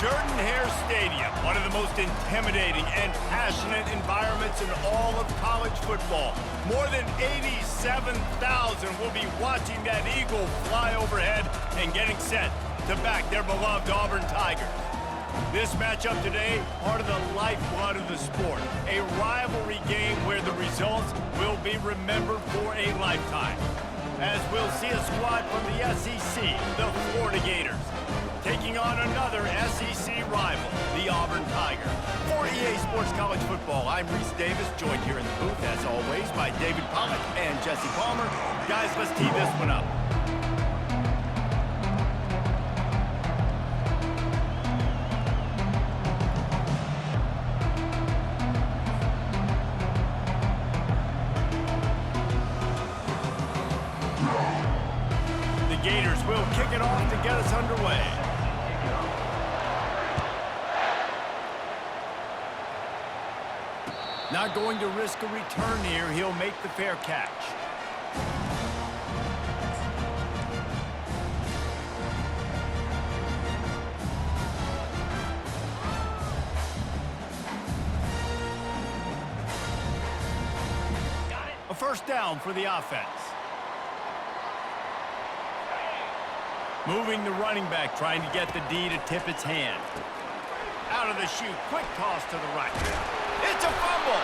Jordan-Hare Stadium, one of the most intimidating and passionate environments in all of college football. More than 87,000 will be watching that eagle fly overhead and getting set to back their beloved Auburn Tigers. This matchup today, part of the lifeblood of the sport, a rivalry game where the results will be remembered for a lifetime. As we'll see a squad from the SEC, the Florida Gators, taking on another SEC rival, the Auburn Tigers. For EA Sports College Football, I'm Reese Davis, joined here in the booth, as always, by David Pollack and Jesse Palmer. Guys, let's tee this one up. The Gators will kick it off to get us underway. Not going to risk a return here. He'll make the fair catch. A first down for the offense. Moving the running back, trying to get the D to tip its hand. Out of the chute, quick toss to the right. It's a fumble.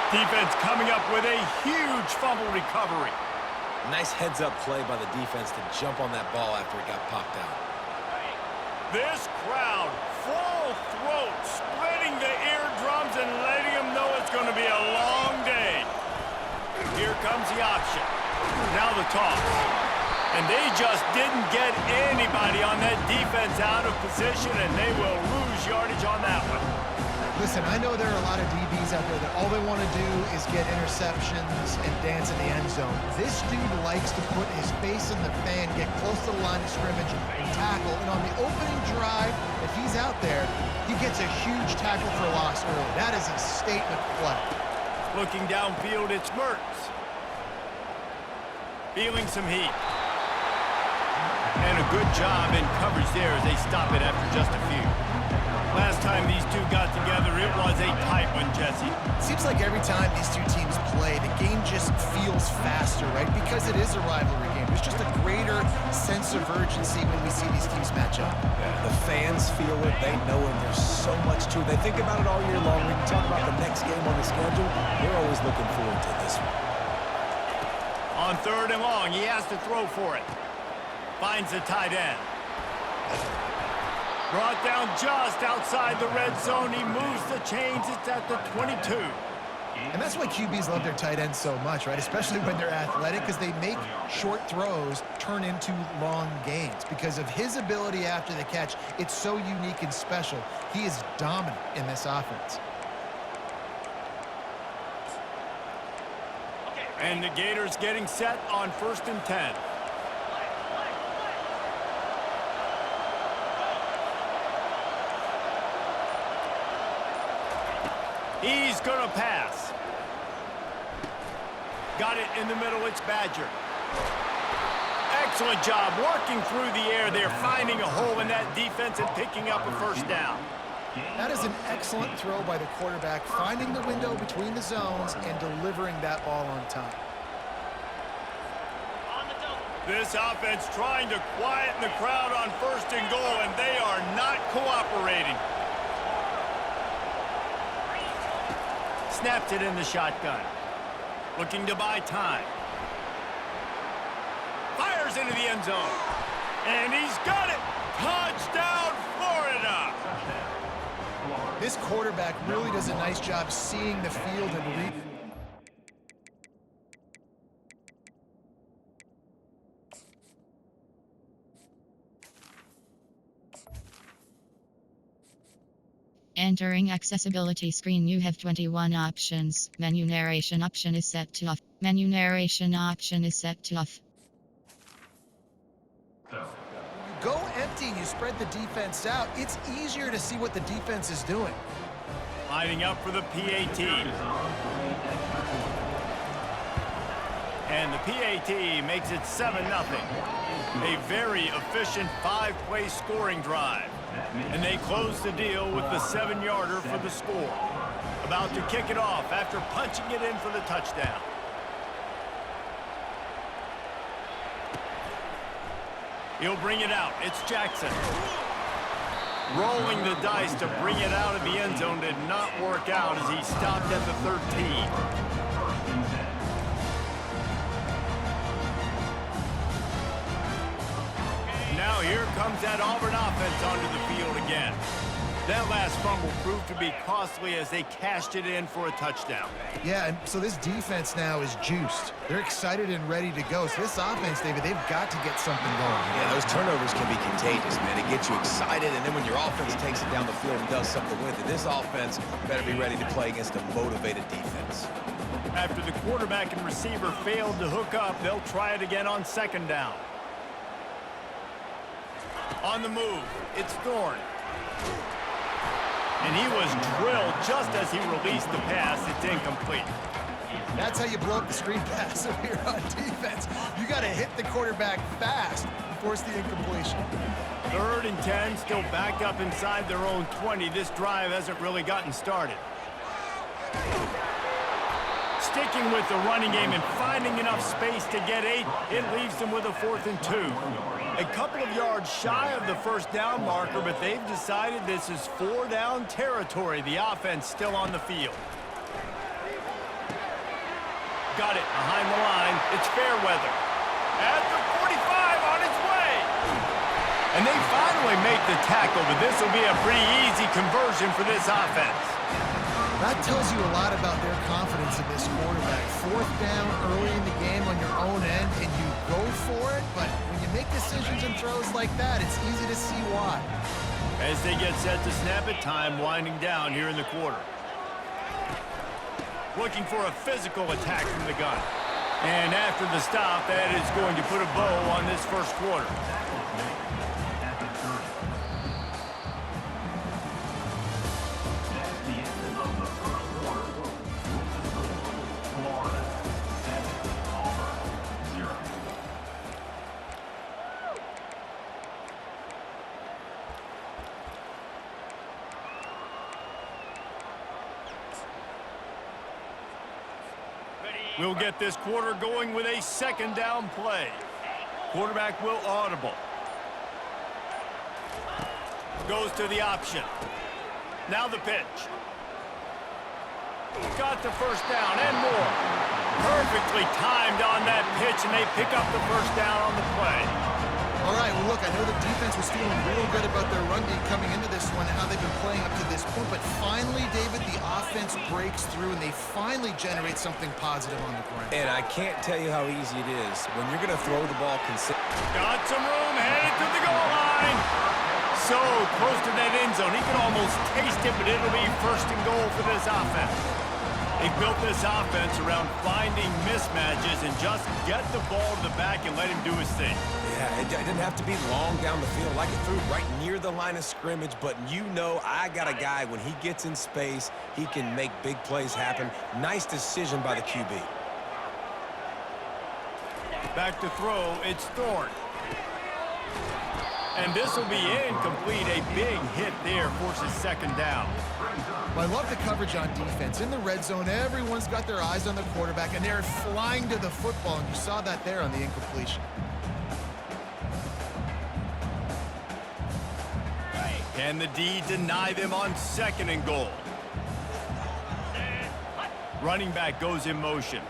Defense coming up with a huge fumble recovery. Nice heads-up play by the defense to jump on that ball after it got popped out. This crowd, full throat, splitting the eardrums and letting them know it's going to be a long day. Here comes the option. Now the toss. And they just didn't get anybody on that defense out of position, and they will lose yardage on that one. Listen, I know there are a lot of DBs out there that all they want to do is get interceptions and dance in the end zone. This dude likes to put his face in the fan, get close to the line of scrimmage, and tackle. And on the opening drive, if he's out there, he gets a huge tackle for loss early. That is a statement play. Looking downfield, it's Mertz. Feeling some heat. And a good job in coverage there as they stop it after just a few. Last time these two got together, it was a tight one, Jesse. It seems like every time these two teams play, the game just feels faster, right? Because it is a rivalry game. There's just a greater sense of urgency when we see these teams match up. Yeah, the fans feel it. They know it. There's so much to it. They think about it all year long. We can talk about the next game on the schedule. They're always looking forward to this one. On third and long, he has to throw for it. Finds the tight end. Brought down just outside the red zone. He moves the chains. It's at the 22. And that's why QBs love their tight ends so much, right? Especially when they're athletic, because they make short throws turn into long gains. Because of his ability after the catch, it's so unique and special. He is dominant in this offense. And the Gators getting set on 1st and 10. He's going to pass. Got it in the middle. It's Badger. Excellent job working through the air there, finding a hole in that defense and picking up a first down. That is an excellent throw by the quarterback, finding the window between the zones and delivering that ball on time. This offense trying to quieten the crowd on 1st and goal, and they are not cooperating. Snaps it in the shotgun. Looking to buy time. Fires into the end zone. And he's got it. Touchdown, Florida. This quarterback really does a nice job seeing the field and reading. Entering accessibility screen, you have 21 options. Menu narration option is set to off. Menu narration option is set to off. You go empty and you spread the defense out, it's easier to see what the defense is doing. Lining up for the PAT. And the PAT makes it 7-0. A very efficient 5-play scoring drive. And they close the deal with the 7-yarder for the score. About to kick it off after punching it in for the touchdown. He'll bring it out. It's Jackson. Rolling the dice to bring it out of the end zone did not work out as he stopped at the 13. Now here comes that Auburn offense onto the field again. That last fumble proved to be costly as they cashed it in for a touchdown. Yeah, and so this defense now is juiced. They're excited and ready to go. So this offense, David, they've got to get something going. Yeah, those turnovers can be contagious, man. It gets you excited, and then when your offense takes it down the field and does something with it, this offense better be ready to play against a motivated defense. After the quarterback and receiver failed to hook up, they'll try it again on 2nd down. On the move, it's Thorne. And he was drilled just as he released the pass. It's incomplete. That's how you blow up the screen pass if you're on defense. You got to hit the quarterback fast and force the incompletion. 3rd and 10, still backed up inside their own 20. This drive hasn't really gotten started. Sticking with the running game and finding enough space to get 8, it leaves them with a 4th and 2. A couple of yards shy of the 1st down marker, but they've decided this is 4-down territory. The offense still on the field. Got it behind the line. It's Fairweather. At the 45 on its way. And they finally make the tackle, but this will be a pretty easy conversion for this offense. That tells you a lot about their confidence in this quarterback. 4th down early in the game on your own end, and you go for it, but when you make decisions and throws like that, it's easy to see why. As they get set to snap it, time winding down here in the quarter. Looking for a physical attack from the gun. And after the stop, that is going to put a bow on this 1st quarter. We'll get this quarter going with a 2nd down play. Quarterback will audible. Goes to the option. Now the pitch. Got the 1st down and more. Perfectly timed on that pitch, and they pick up the 1st down on the play. All right, well, look, I know the defense was feeling real good about their run D coming into this one and how they've been playing up to this point, but finally, David, the offense breaks through and they finally generate something positive on the ground. And I can't tell you how easy it is when you're going to throw the ball consistently. Got some room, headed to the goal line. So close to that end zone, he can almost taste it, but it'll be 1st and goal for this offense. They've built this offense around finding mismatches and just get the ball to the back and let him do his thing. Yeah, it didn't have to be long down the field. Like it threw right near the line of scrimmage, but you know I got a guy, when he gets in space, he can make big plays happen. Nice decision by the QB. Back to throw, it's Thorne. And this will be incomplete. A big hit there forces 2nd down. Well, I love the coverage on defense. In the red zone, everyone's got their eyes on the quarterback, and they're flying to the football, and you saw that there on the incompletion. Can the D deny them on 2nd and goal? Running back goes in motion.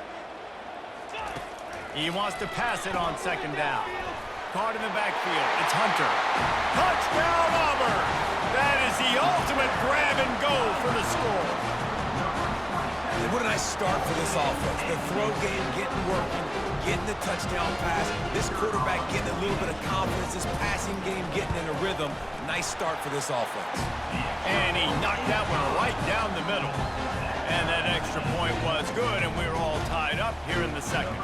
He wants to pass it on 2nd down. Caught in the backfield. It's Hunter. Touchdown, Auburn! That is the ultimate grab and go for the score. And what a nice start for this offense. The throw game getting working, getting the touchdown pass. This quarterback getting a little bit of confidence. This passing game getting in a rhythm. Nice start for this offense. And he knocked that one right down the middle. And that extra point was good, and we're all tied up here in the 2nd.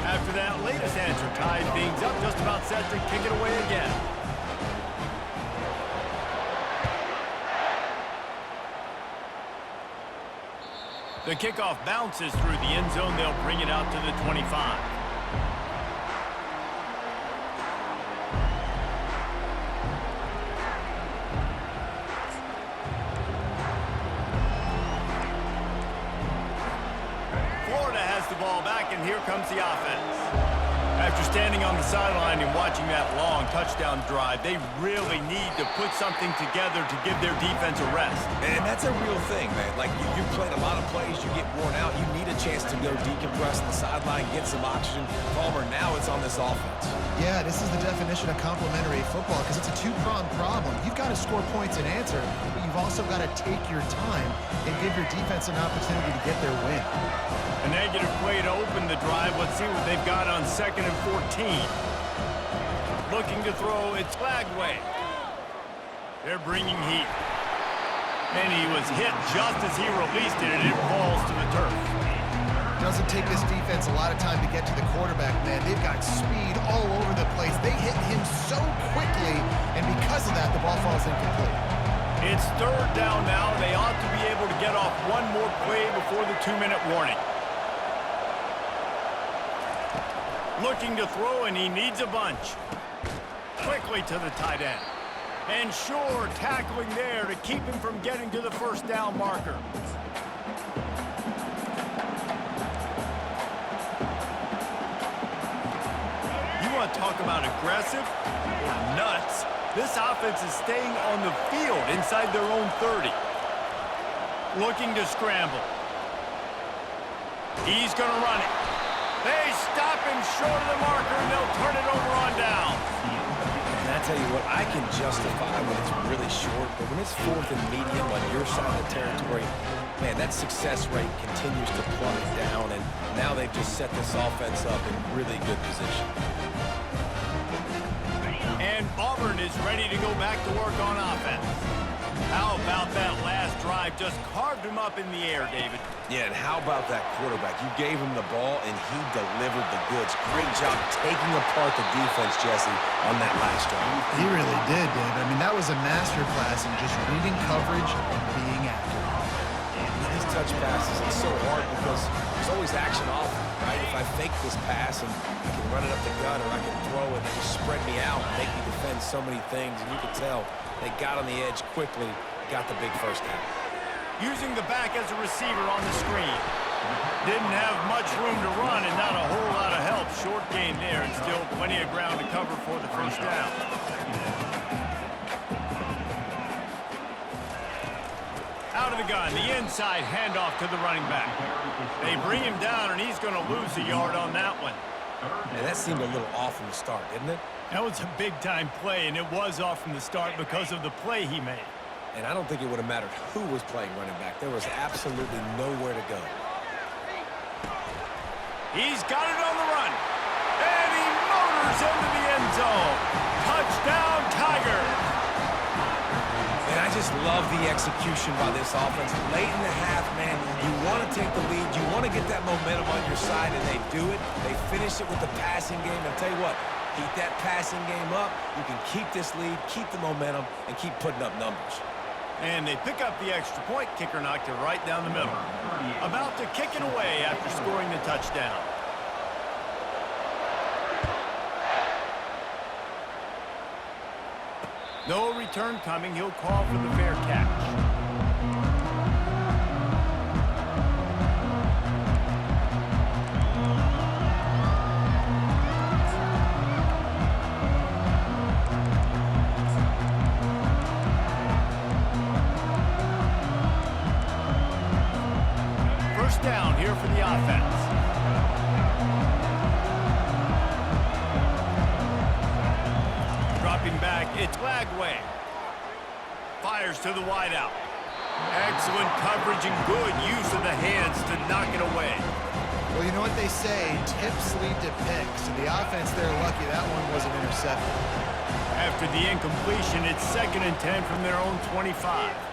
After that latest answer tied things up, just about set to kick it away again. The kickoff bounces through the end zone. They'll bring it out to the 25. Florida has the ball back, and here comes the offense. After standing on the sideline and watching that long touchdown drive, they really need to put something together to give their defense a rest. And that's a real thing, man. Like, you played a lot of plays, you get worn out, you need a chance to go decompress on the sideline, get some oxygen. Palmer, now it's on this offense. Yeah, this is the definition of complementary football because it's a two-pronged problem. You've got to score points and answer, but you've also got to take your time and give your defense an opportunity to get their win. A negative play to open the drive. Let's see what they've got on 2nd and 14. Looking to throw, it's Flagway. They're bringing heat. And he was hit just as he released it, and it falls to the turf. Doesn't take this defense a lot of time to get to the quarterback, man. They've got speed all over the place. They hit him so quickly, and because of that, the ball falls incomplete. It's 3rd down now. They ought to be able to get off one more play before the 2-minute warning. Looking to throw, and he needs a bunch. Quickly to the tight end. And sure, tackling there to keep him from getting to the 1st down marker. You want to talk about aggressive or nuts? This offense is staying on the field inside their own 30. Looking to scramble. He's going to run it. They stop him short of the marker, and they'll turn it over on down. And I tell you what, I can justify when it's really short, but when it's 4th and medium on your side of the territory, man, that success rate continues to plummet down, and now they've just set this offense up in really good position. And Auburn is ready to go back to work on offense. How about that last drive? Just carved him up in the air, David. Yeah, and how about that quarterback? You gave him the ball, and he delivered the goods. Great job taking apart the defense, Jesse, on that last drive. He really did, David. I mean, that was a masterclass in just reading coverage and being accurate. These touch passes, it's so hard because there's always action off, right? If I fake this pass and I can run it up the gut or I can throw it, they just spread me out and make me defend so many things, and you can tell they got on the edge quickly, got the big 1st down. Using the back as a receiver on the screen. Didn't have much room to run and not a whole lot of help. Short gain there and still plenty of ground to cover for the 1st down. Out of the gun, the inside handoff to the running back. They bring him down, and he's going to lose a yard on that one. And that seemed a little off from the start, didn't it? That was a big-time play, and it was off from the start because of the play he made. And I don't think it would have mattered who was playing running back. There was absolutely nowhere to go. He's got it on the run. And he motors into the end zone. Touchdown, Tigers. And I just love the execution by this offense. Late in the half, man, you want to take the lead. You want to get that momentum on your side, and they do it. They finish it with the passing game. I'll tell you what, keep that passing game up. You can keep this lead, keep the momentum, and keep putting up numbers. And they pick up the extra point. Kicker knocked it right down the middle. About to kick it away after scoring the touchdown. No return coming. He'll call for the fair catch. Down here for the offense. Dropping back, it's Flagway. Fires to the wideout. Excellent coverage and good use of the hands to knock it away. Well, you know what they say, tips lead to picks, and the offense, they're lucky that one wasn't intercepted. After the incompletion, it's 2nd and 10 from their own 25.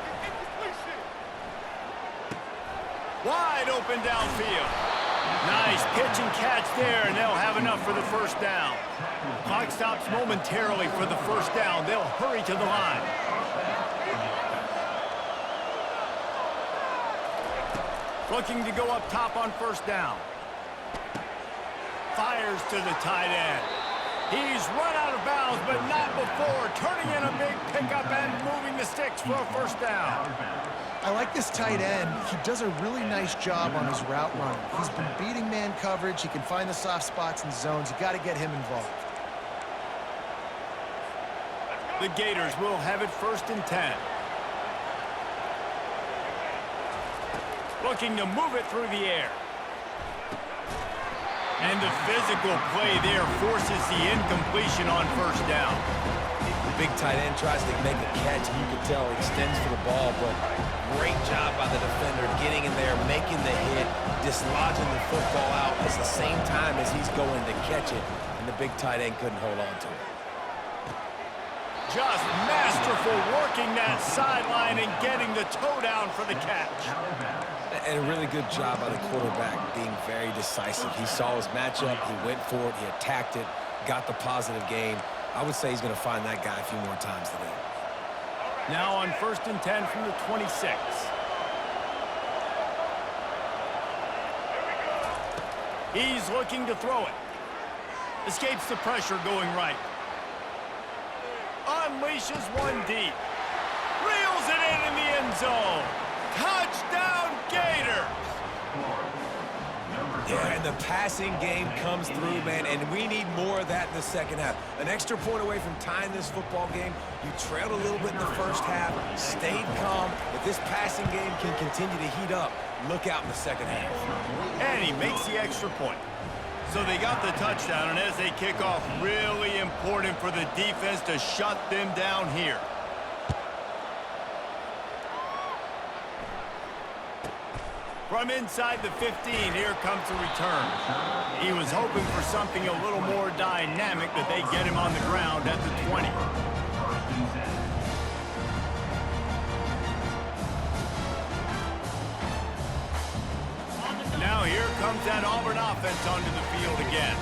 Wide open downfield. Nice pitch and catch there, and they'll have enough for the 1st down. Clock stops momentarily for the 1st down. They'll hurry to the line. Looking to go up top on first down. Fires to the tight end. He's run out of bounds, but not before turning in a big pickup and moving the sticks for a first down. I like this tight end. He does a really nice job on his route running. He's been beating man coverage. He can find the soft spots and zones. You got to get him involved. The Gators will have it 1st and 10. Looking to move it through the air. And the physical play there forces the incompletion on first down. The big tight end tries to make a catch, and you can tell he extends for the ball, but great job by the defender getting in there, making the hit, dislodging the football out at the same time as he's going to catch it, and the big tight end couldn't hold on to it. Just masterful working that sideline and getting the toe down for the catch. And a really good job by the quarterback being very decisive. He saw his matchup, he went for it, he attacked it, got the positive gain. I would say he's going to find that guy a few more times today. Now on 1st and 10 from the 26. He's looking to throw it. Escapes the pressure going right. Unleashes one deep. Reels it in the end zone. Touchdown, Gators! Yeah, and the passing game comes through, man, and we need more of that in the second half. An extra point away from tying this football game. You trailed a little bit in the first half, stayed calm. If this passing game can continue to heat up, look out in the second half. And he makes the extra point. So they got the touchdown, and as they kick off, really important for the defense to shut them down here. From inside the 15, here comes the return. He was hoping for something a little more dynamic, but they get him on the ground at the 20. Now here comes that Auburn offense onto the field again.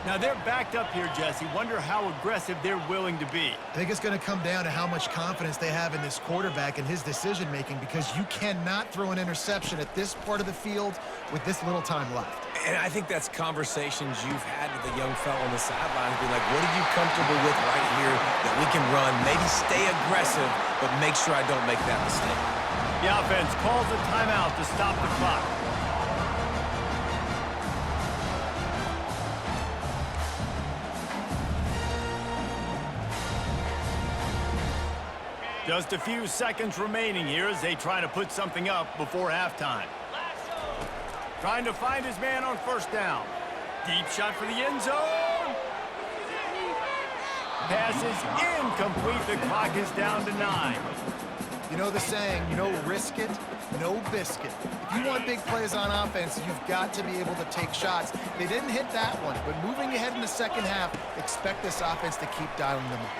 Now they're backed up here, Jesse. Wonder how aggressive they're willing to be. I think it's going to come down to how much confidence they have in this quarterback and his decision-making, because you cannot throw an interception at this part of the field with this little time left. And I think that's conversations you've had with the young fellow on the sidelines. Be like, what are you comfortable with right here that we can run? Maybe stay aggressive, but make sure I don't make that mistake. The offense calls a timeout to stop the clock. Just a few seconds remaining here as they try to put something up before halftime. Trying to find his man on first down. Deep shot for the end zone. Pass is incomplete. The clock is down to 9. You know the saying, no risk it, no biscuit. If you want big plays on offense, you've got to be able to take shots. They didn't hit that one, but moving ahead in the second half, expect this offense to keep dialing them up.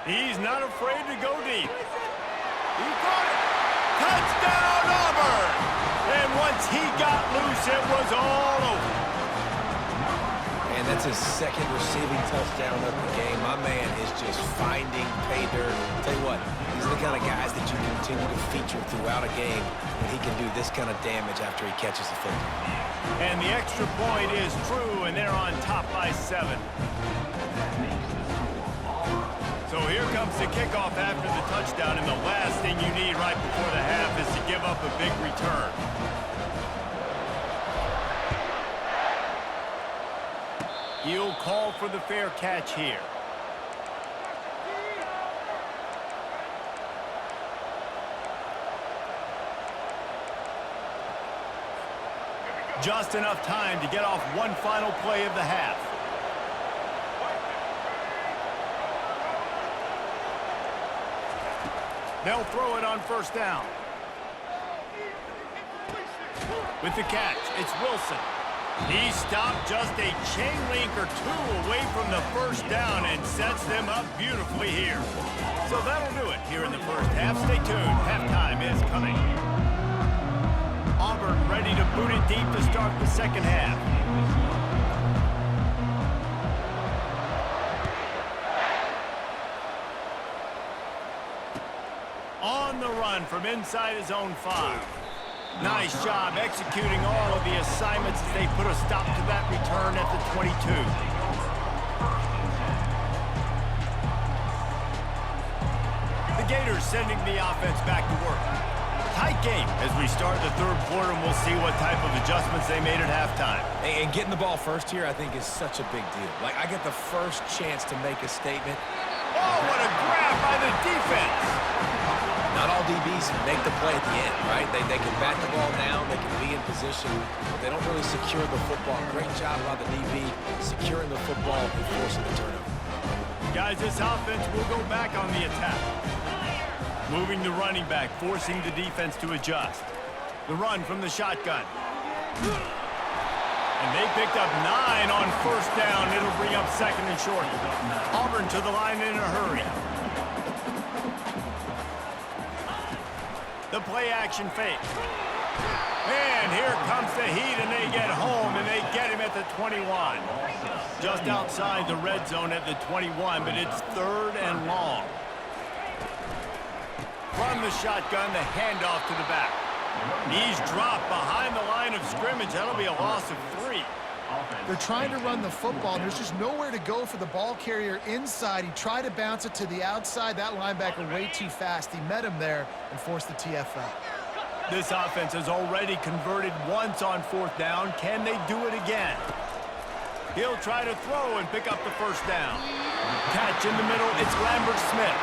He's not afraid to go deep. He caught it. Touchdown, Auburn! And once he got loose, it was all over. And that's his second receiving touchdown of the game. My man is just finding pay dirt. Tell you what, these are the kind of guys that you continue to feature throughout a game when he can do this kind of damage after he catches the football. And the extra point is true, and they're on top by 7. So here comes the kickoff after the touchdown, and the last thing you need right before the half is to give up a big return. He'll call for the fair catch here. Just enough time to get off one final play of the half. They'll throw it on first down. With the catch, it's Wilson. He stopped just a chain link or two away from the first down and sets them up beautifully here. So that'll do it here in the first half. Stay tuned. Halftime is coming. Auburn ready to boot it deep to start the second half. On the run from inside his own 5. Nice job executing all of the assignments as they put a stop to that return at the 22. The Gators sending the offense back to work. Tight game as we start the third quarter, and we'll see what type of adjustments they made at halftime. And getting the ball first here, I think, is such a big deal. Like, I get the first chance to make a statement. Oh, what a grab by the defense! Not all DBs make the play at the end, right? They can bat the ball down, they can be in position, but they don't really secure the football. Great job by the DB securing the football and forcing the turnover. Guys, this offense will go back on the attack. Moving the running back, forcing the defense to adjust. The run from the shotgun. And they picked up 9 on first down. It'll bring up second and short. Auburn to the line in a hurry. The play action fake. And here comes the heat, and they get home, and they get him at the 21. Just outside the red zone at the 21, but it's third and long. From the shotgun, the handoff to the back. He's dropped behind the line of scrimmage. That'll be a loss of 3. They're trying to run the football, and there's just nowhere to go for the ball carrier inside. He tried to bounce it to the outside. That linebacker way too fast. He met him there and forced the TFL. This offense has already converted once on fourth down. Can they do it again? He'll try to throw and pick up the first down. Catch in the middle. It's Lambert Smith.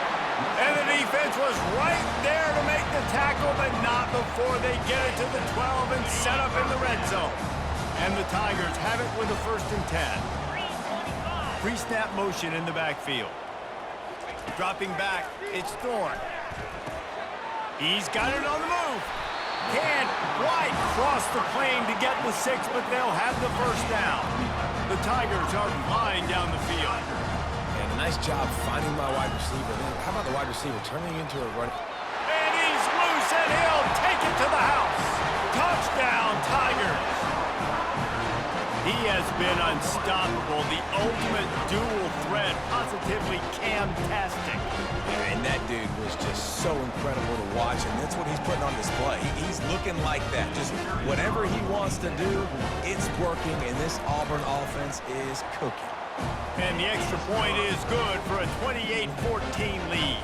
And the defense was right there to make the tackle, but not before they get it to the 12 and set up in the red zone. And the Tigers have it with a 1st and 10. Pre-snap motion in the backfield. Dropping back, it's Thorne. He's got it on the move. Can't quite cross the plane to get the 6, but they'll have the first down. The Tigers are flying down the field. And a nice job finding my wide receiver. How about the wide receiver turning into a run? And he's loose, and he'll take it to the house. Touchdown, Tigers. He has been unstoppable, the ultimate dual threat, positively Cam-tastic. And that dude was just so incredible to watch, and that's what he's putting on display. He's looking like that. Just whatever he wants to do, it's working, and this Auburn offense is cooking. And the extra point is good for a 28-14 lead.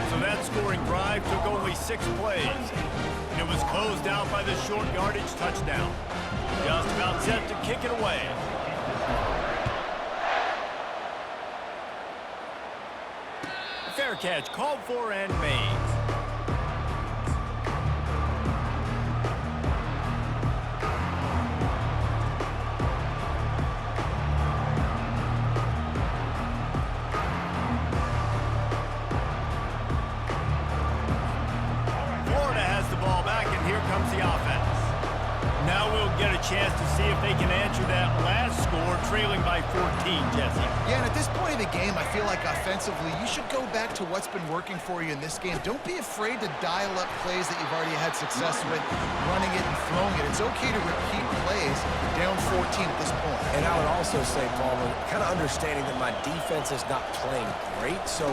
So that scoring drive took only 6 plays. And it was closed out by the short yardage touchdown. Just about set to kick it away. Fair catch called for and made. Florida has the ball back, and here comes the offense. Now we'll get a chance to see if they can answer that last score, trailing by 14, Jesse. Yeah, and at this point of the game, I feel like offensively, you should go back to what's been working for you in this game. Don't be afraid to dial up plays that you've already had success with, running it and throwing it. It's okay to repeat plays down 14 at this point. And I would also say, Palmer, kind of understanding that my defense is not playing great, so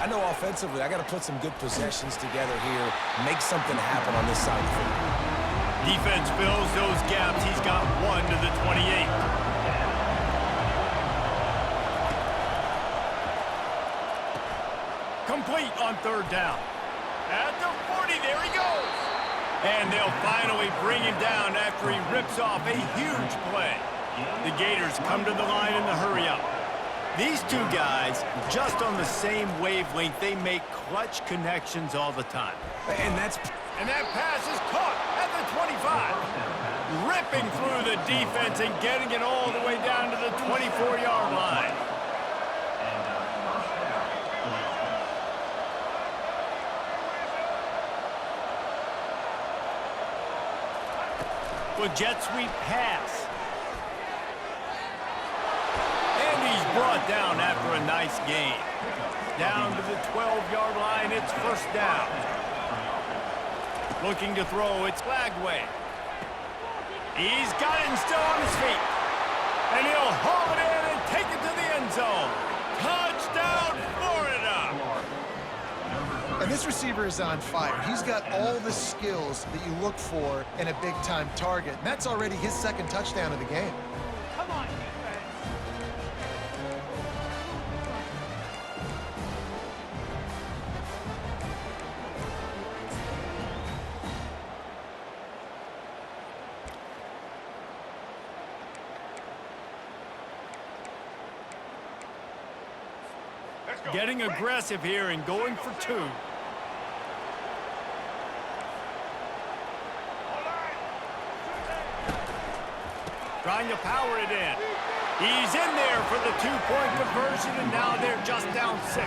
I know offensively I got to put some good possessions together here, make something happen on this side of the football. Defense fills those gaps. He's got 1 to the 28. Complete on third down. At the 40, there he goes. And they'll finally bring him down after he rips off a huge play. The Gators come to the line in the hurry-up. These two guys, just on the same wavelength, they make clutch connections all the time. And that pass is caught at the 25. Ripping through the defense and getting it all the way down to the 24-yard line. With jet sweep pass. And he's brought down after a nice gain. Down to the 12-yard line, it's first down. Looking to throw, it's Flagway. He's got it and still on his feet. And he'll haul it in and take it to the end zone. Touchdown, Florida! And And this receiver is on fire. He's got all the skills that you look for in a big-time target. And that's already his second touchdown of the game. Come on, defense. Getting aggressive here and going for two. Trying to power it in. He's in there for the two-point conversion, and now they're just down 6.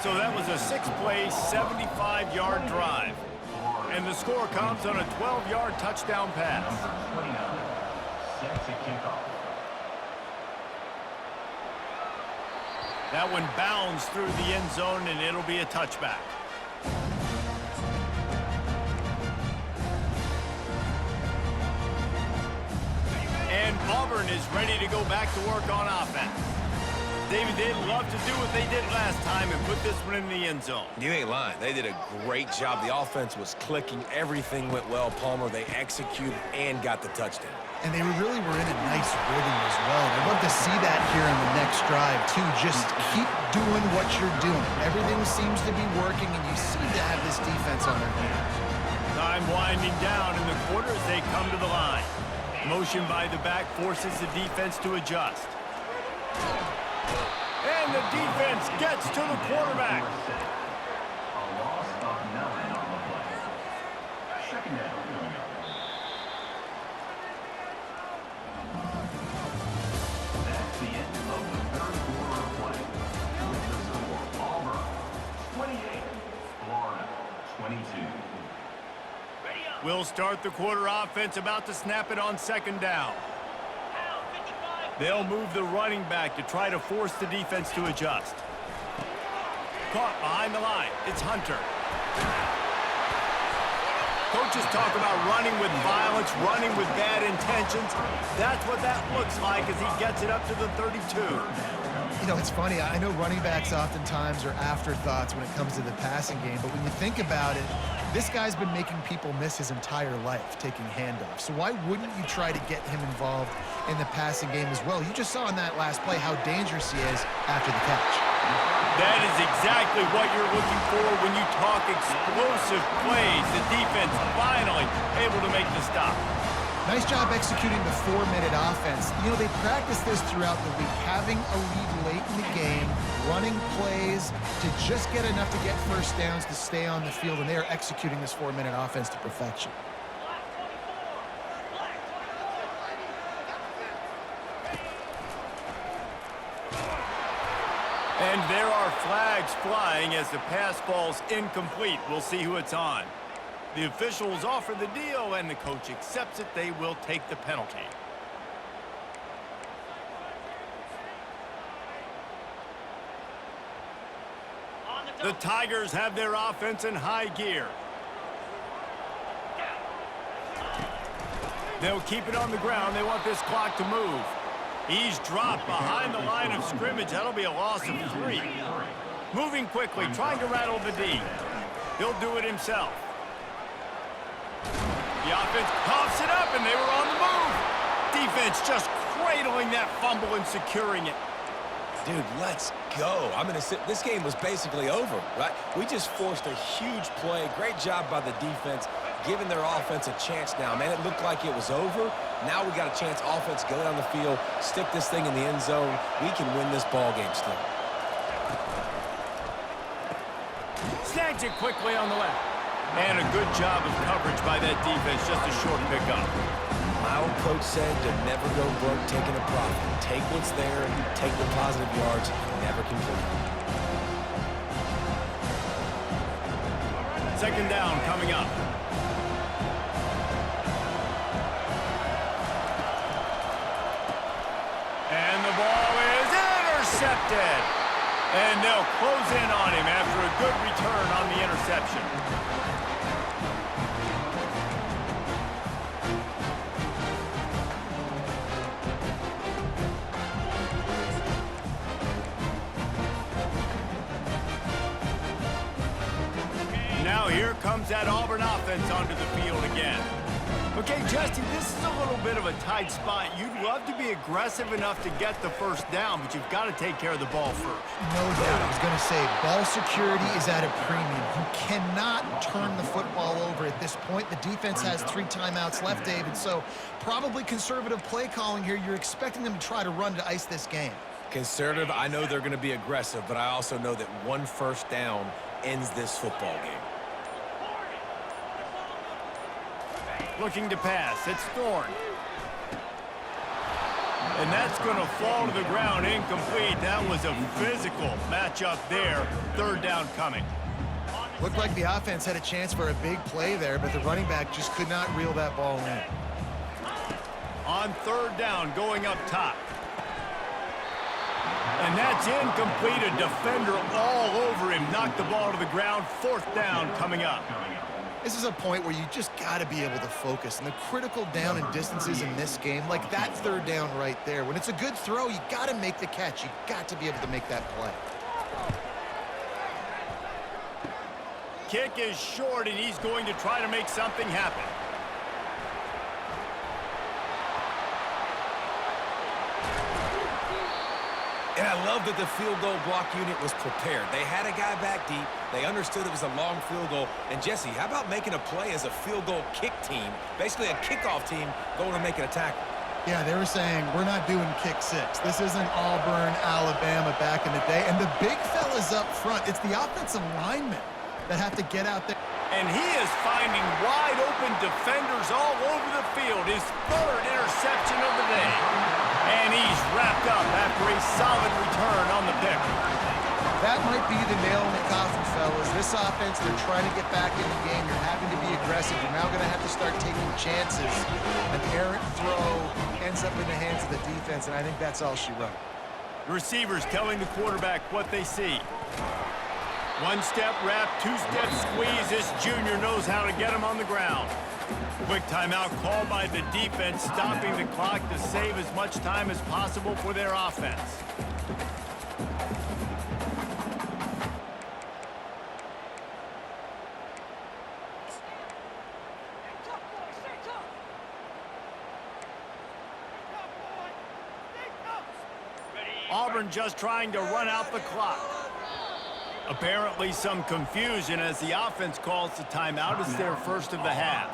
So that was a 6-play, 75-yard drive. And the score comes on a 12-yard touchdown pass. Number 29, set to kick off. That one bounds through the end zone, and it'll be a touchback. And Auburn is ready to go back to work on offense. David, they'd love to do what they did last time and put this one in the end zone. You ain't lying. They did a great job. The offense was clicking. Everything went well, Palmer. They executed and got the touchdown. And they really were in a nice rhythm as well. I'd love to see that here in the next drive, too. Just keep doing what you're doing. Everything seems to be working, and you seem to have this defense on their hands. Time winding down in the quarter as they come to the line. Motion by the back forces the defense to adjust. And the defense gets to the quarterback. A loss of 9 on the play. Second down. That's the end of the third quarter of play. With the score, Auburn 28, Florida 22. We'll start the quarter offense, about to snap it on second down. They'll move the running back to try to force the defense to adjust. Caught behind the line. It's Hunter. Coaches talk about running with violence, running with bad intentions. That's what that looks like as he gets it up to the 32. You know, it's funny. I know running backs oftentimes are afterthoughts when it comes to the passing game, but when you think about it, this guy's been making people miss his entire life taking handoffs. So why wouldn't you try to get him involved in the passing game as well? You just saw in that last play how dangerous he is after the catch. That is exactly what you're looking for when you talk explosive plays. The defense finally able to make the stop. Nice job executing the 4-minute offense. You know, they practiced this throughout the week, having a lead late in the game, running plays to just get enough to get first downs to stay on the field, and they are executing this 4-minute offense to perfection. And there are flags flying as the pass falls incomplete. We'll see who it's on. The officials offer the deal, and the coach accepts it. They will take the penalty. The Tigers have their offense in high gear. They'll keep it on the ground. They want this clock to move. He's dropped behind the line of scrimmage. That'll be a loss of 3. Moving quickly, trying to rattle the D. He'll do it himself. The offense coughs it up, and they were on the move. Defense just cradling that fumble and securing it. Dude, let's go. This game was basically over, right? We just forced a huge play. Great job by the defense, giving their offense a chance now. Man, it looked like it was over. Now we got a chance. Offense, go down the field, stick this thing in the end zone. We can win this ball game still. Snags it quickly on the left. And a good job of coverage by that defense. Just a short pickup. My old coach said to never go broke taking a profit. Take what's there, take the positive yards, never complain. Second down coming up. And the ball is intercepted. And they'll close in on him after a good return on the interception. Now here comes that Auburn offense onto the field again. Okay, Justin, this is a little bit of a tight spot. You'd love to be aggressive enough to get the first down, but you've got to take care of the ball first. No doubt. I was going to say, ball security is at a premium. You cannot turn the football over at this point. The defense has 3 timeouts left, David, so probably conservative play calling here. You're expecting them to try to run to ice this game. Conservative, I know they're going to be aggressive, but I also know that 1 first down ends this football game. Looking to pass. It's Thorne. And that's going to fall to the ground incomplete. That was a physical matchup there. 3rd down coming. Looked like the offense had a chance for a big play there, but the running back just could not reel that ball in. On 3rd down, going up top. And that's incomplete. A defender all over him. Knocked the ball to the ground. 4th down coming up. This is a point where you just got to be able to focus. And the critical down and distances in this game, like that 3rd down right there, when it's a good throw, you got to make the catch. You got to be able to make that play. Kick is short, and he's going to try to make something happen. And I love that the field goal block unit was prepared. They had a guy back deep. They understood it was a long field goal. And, Jesse, how about making a play as a field goal kick team, basically a kickoff team going and making a tackle? Yeah, they were saying, we're not doing kick 6. This isn't Auburn, Alabama back in the day. And the big fellas up front, it's the offensive linemen that have to get out there. And he is finding wide open defenders all over the field. His 3rd interception of the day. And he's wrapped up after a solid return on the pick. That might be the nail in the coffin, fellas. This offense, they're trying to get back in the game. You're having to be aggressive. You're now going to have to start taking chances. An errant throw ends up in the hands of the defense, and I think that's all she wrote. The receivers telling the quarterback what they see. 1-step wrap, 2-step squeeze. This junior knows how to get him on the ground. Quick timeout called by the defense, stopping the clock to save as much time as possible for their offense. Auburn just trying to run out the clock. Apparently some confusion as the offense calls the timeout. It's their first of the half.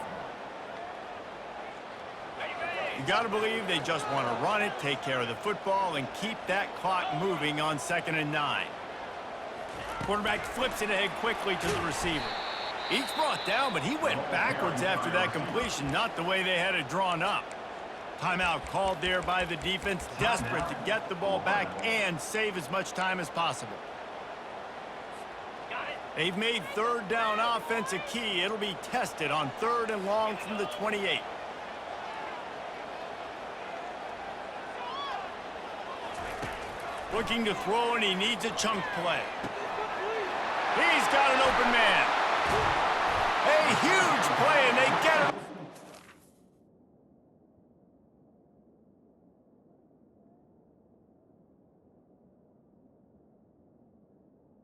You got to believe they just want to run it, take care of the football, and keep that clock moving on 2nd and 9. Quarterback flips it ahead quickly to the receiver. He's brought down, but he went backwards after that completion, not the way they had it drawn up. Timeout called there by the defense, desperate to get the ball back and save as much time as possible. They've made 3rd down offense a key. It'll be tested on 3rd and long from the 28. Looking to throw, and he needs a chunk play. He's got an open man.